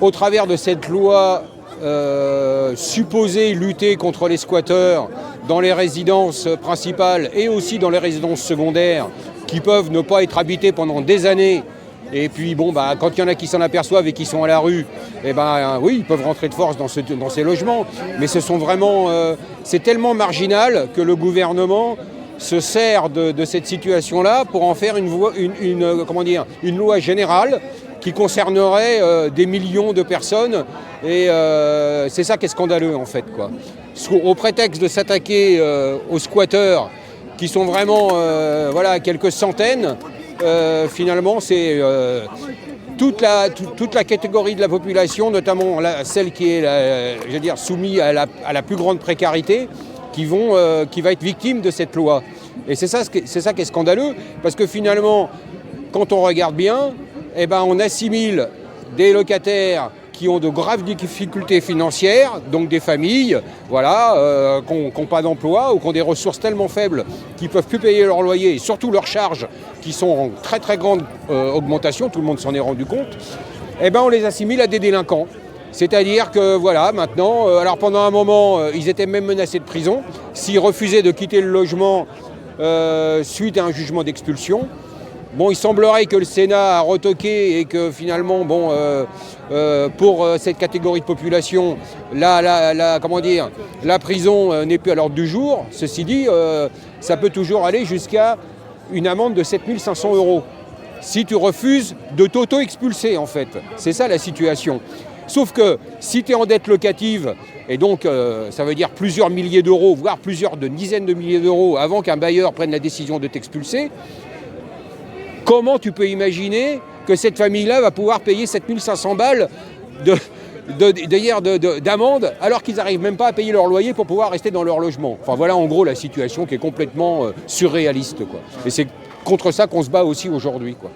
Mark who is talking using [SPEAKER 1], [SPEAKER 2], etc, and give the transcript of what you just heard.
[SPEAKER 1] au travers de cette loi supposée lutter contre les squatteurs dans les résidences principales et aussi dans les résidences secondaires qui peuvent ne pas être habitées pendant des années. Et puis bon, quand il y en a qui s'en aperçoivent et qui sont à la rue, oui, ils peuvent rentrer de force dans ces logements. Mais ce sont vraiment, c'est tellement marginal que le gouvernement se sert de cette situation-là pour en faire une loi générale qui concernerait des millions de personnes. Et c'est ça qui est scandaleux en fait, quoi. Au prétexte de s'attaquer aux squatteurs, qui sont vraiment quelques centaines, finalement c'est toute la catégorie de la population, notamment celle qui est soumise à la plus grande précarité, qui va être victime de cette loi. Et c'est ça qui est scandaleux, parce que finalement, quand on regarde bien, on assimile des locataires qui ont de graves difficultés financières, donc des familles qui n'ont pas d'emploi ou qui ont des ressources tellement faibles qu'ils ne peuvent plus payer leur loyer et surtout leurs charges qui sont en très très grande augmentation, tout le monde s'en est rendu compte, on les assimile à des délinquants. C'est-à-dire que maintenant, alors pendant un moment, ils étaient même menacés de prison s'ils refusaient de quitter le logement suite à un jugement d'expulsion. Bon, il semblerait que le Sénat a retoqué et que finalement, pour cette catégorie de population, la prison n'est plus à l'ordre du jour. Ceci dit, ça peut toujours aller jusqu'à une amende de 7 500 € si tu refuses de t'auto-expulser, en fait. C'est ça la situation. Sauf que si tu es en dette locative, et donc ça veut dire plusieurs milliers d'euros, voire plusieurs dizaines de milliers d'euros avant qu'un bailleur prenne la décision de t'expulser, comment tu peux imaginer que cette famille-là va pouvoir payer 7 500 balles d'amende alors qu'ils n'arrivent même pas à payer leur loyer pour pouvoir rester dans leur logement? Enfin voilà en gros la situation qui est complètement surréaliste, quoi. Et c'est contre ça qu'on se bat aussi aujourd'hui, quoi.